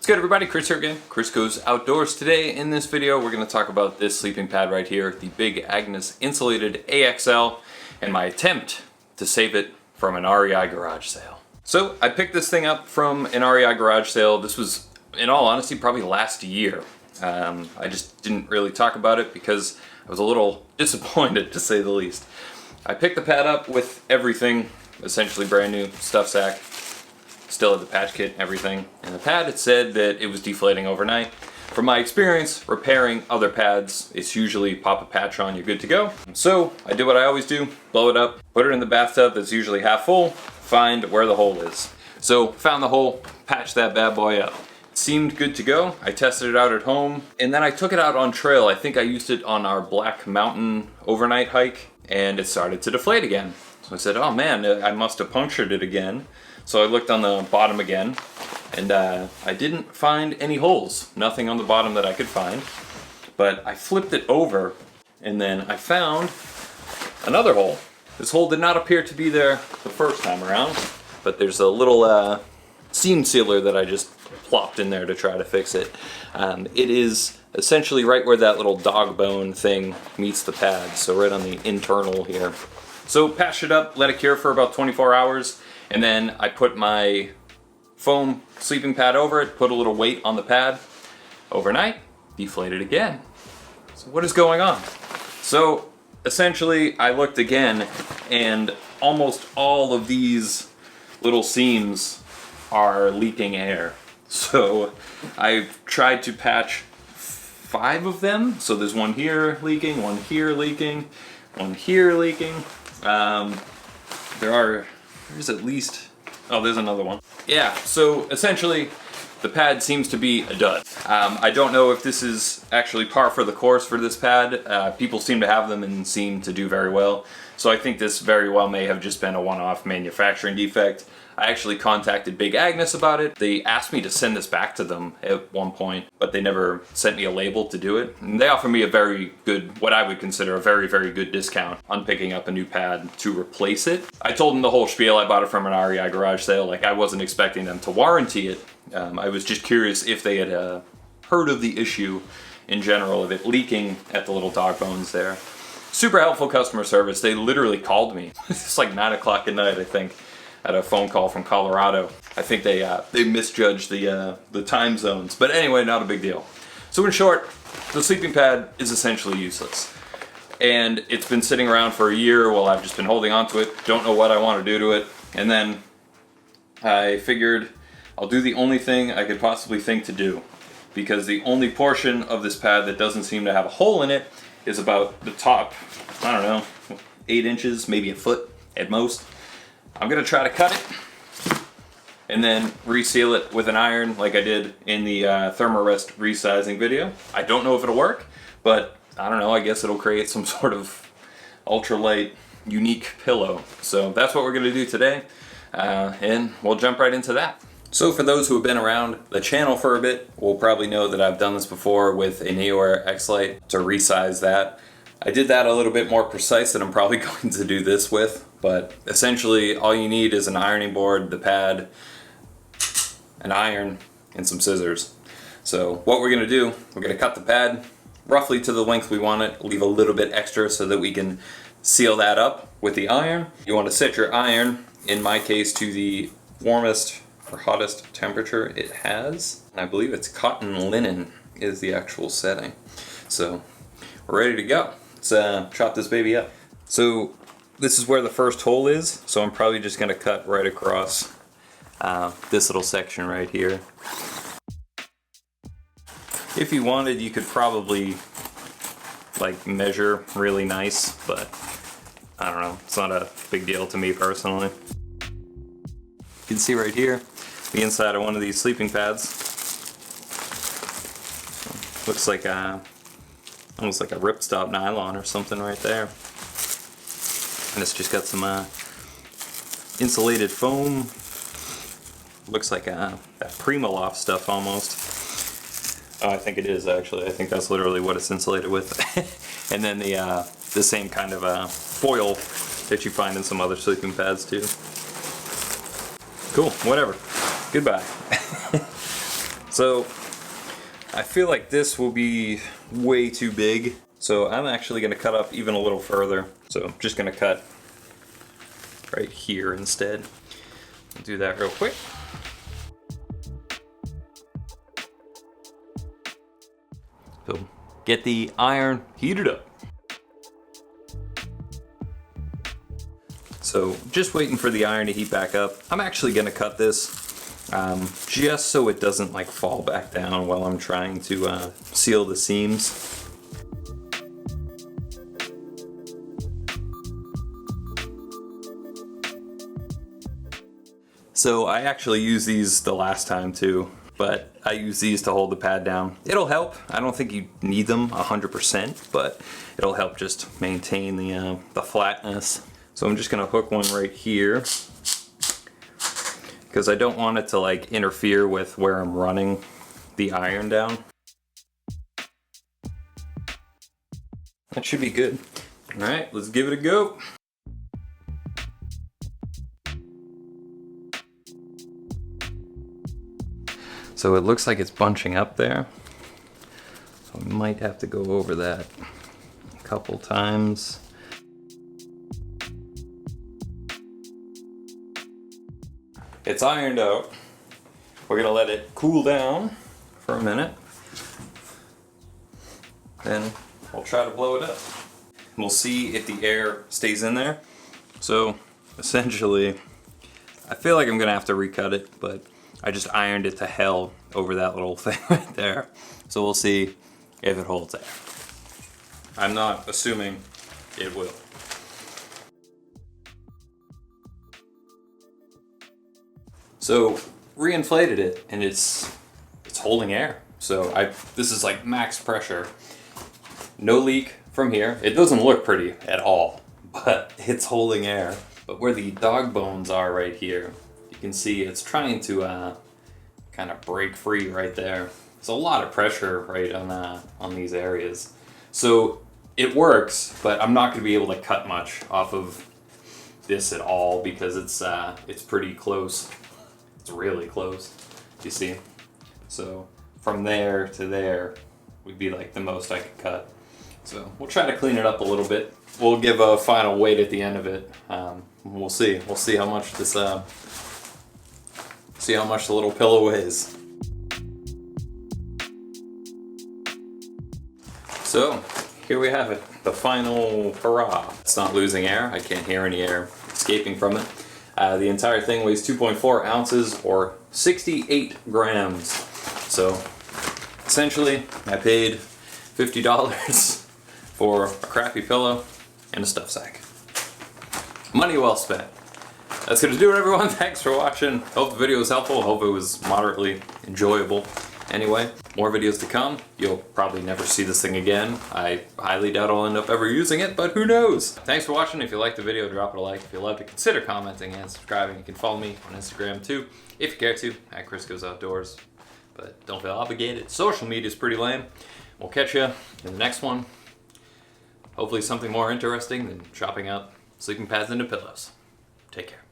What's good, everybody? Chris here again. Chris Goes Outdoors. Today in this video we're going to talk about this sleeping pad right here, the Big Agnes Insulated AXL, and my attempt to save it from an REI Garage sale. So I picked this thing up from an REI Garage sale. This was, in all honesty, probably last year. I just didn't really talk about it because I was a little disappointed, to say the least. I picked the pad up with everything, essentially brand new, stuff sack. Still had the patch kit and everything. And the pad, it said that it was deflating overnight. From my experience repairing other pads, it's usually pop a patch on, you're good to go. So I did what I always do, blow it up, put it in the bathtub that's usually half full, find where the hole is. So found the hole, patched that bad boy up. It seemed good to go. I tested it out at home, and then I took it out on trail. I think I used it on our Black Mountain overnight hike, and it started to deflate again. So I said, oh man, I must have punctured it again. So I looked on the bottom again, and I didn't find any holes. Nothing on the bottom that I could find. But I flipped it over, and then I found another hole. This hole did not appear to be there the first time around, but there's a little seam sealer that I just plopped in there to try to fix it. It is essentially right where that little dog bone thing meets the pad, so right on the internal here. So patched it up, let it cure for about 24 hours, and then I put my foam sleeping pad over it, put a little weight on the pad. Overnight, deflated again. So what is going on? So essentially I looked again, and almost all of these little seams are leaking air. So I tried to patch 5 of them. So there's one here leaking, one here leaking, one here leaking. There's at least, oh, there's another one. Yeah, so essentially the pad seems to be a dud. I don't know if this is actually par for the course for this pad. People seem to have them and seem to do very well. So I think this very well may have just been a one-off manufacturing defect. I actually contacted Big Agnes about it. They asked me to send this back to them at one point, but they never sent me a label to do it. And they offered me a very good, what I would consider a very, very good discount on picking up a new pad to replace it. I told them the whole spiel. I bought it from an REI Garage sale. Like, I wasn't expecting them to warranty it. I was just curious if they had heard of the issue in general of it leaking at the little dog bones there. Super helpful customer service. They literally called me. It's like 9 o'clock at night, I think. Had a phone call from Colorado. I think they misjudged the time zones, but anyway, not a big deal. So in short, the sleeping pad is essentially useless, and it's been sitting around for a year while I've just been holding on to it. Don't know what I want to do to it, and then I figured I'll do the only thing I could possibly think to do, because the only portion of this pad that doesn't seem to have a hole in it is about the top, I don't know, 8 inches, maybe a foot at most. I'm gonna try to cut it and then reseal it with an iron like I did in the Thermarest resizing video. I don't know if it'll work, but I don't know, I guess it'll create some sort of ultralight unique pillow. So that's what we're gonna do today, and we'll jump right into that. So for those who have been around the channel for a bit, will probably know that I've done this before with a Neoair X-Lite to resize that. I did that a little bit more precise than I'm probably going to do this with, but essentially all you need is an ironing board, the pad, an iron, and some scissors. So what we're gonna do, we're gonna cut the pad roughly to the length we want it, leave a little bit extra so that we can seal that up with the iron. You want to set your iron, in my case, to the warmest or hottest temperature it has. And I believe it's cotton linen is the actual setting. So we're ready to go. Let's chop this baby up. So this is where the first hole is, so I'm probably just gonna cut right across this little section right here. If you wanted, you could probably like measure really nice, but I don't know, it's not a big deal to me personally. You can see right here, the inside of one of these sleeping pads. Looks like almost like a ripstop nylon or something right there. And it's just got some insulated foam. Looks like that Primaloft stuff almost. Oh, I think it is actually. I think that's literally what it's insulated with. And then the same kind of foil that you find in some other sleeping pads too. Cool, whatever. Goodbye. So I feel like this will be way too big. So I'm actually gonna cut up even a little further. So I'm just gonna cut right here instead. I'll do that real quick. So get the iron heated up. So just waiting for the iron to heat back up. I'm actually gonna cut this just so it doesn't like fall back down while I'm trying to seal the seams. So I actually used these the last time too, but I use these to hold the pad down. It'll help. I don't think you need them 100%, but it'll help just maintain the flatness. So I'm just gonna hook one right here because I don't want it to like interfere with where I'm running the iron down. That should be good. All right, let's give it a go. So it looks like it's bunching up there. So I might have to go over that a couple times. It's ironed out. We're gonna let it cool down for a minute. Then we'll try to blow it up. We'll see if the air stays in there. So essentially, I feel like I'm gonna have to recut it, but I just ironed it to hell over that little thing right there. So we'll see if it holds air. I'm not assuming it will. So reinflated it and it's holding air. So this is like max pressure. No leak from here. It doesn't look pretty at all, but it's holding air. But where the dog bones are right here, you can see it's trying to kind of break free right there. There's a lot of pressure right on these areas. So it works, but I'm not gonna be able to cut much off of this at all because it's pretty close. It's really close, you see? So from there to there would be like the most I could cut. So we'll try to clean it up a little bit. We'll give a final weight at the end of it. We'll see how much this, see how much the little pillow weighs. So here we have it, the final hurrah. It's not losing air. I can't hear any air escaping from it. The entire thing weighs 2.4 ounces or 68 grams. So essentially I paid $50 for a crappy pillow and a stuff sack. Money well spent. That's gonna do it, everyone. Thanks for watching. Hope the video was helpful. Hope it was moderately enjoyable. Anyway, more videos to come. You'll probably never see this thing again. I highly doubt I'll end up ever using it, but who knows? Thanks for watching. If you liked the video, drop it a like. If you love to consider commenting and subscribing, you can follow me on Instagram too, if you care to, at Chris Goes Outdoors. But don't feel obligated. Social media is pretty lame. We'll catch you in the next one. Hopefully something more interesting than chopping up sleeping pads into pillows. Take care.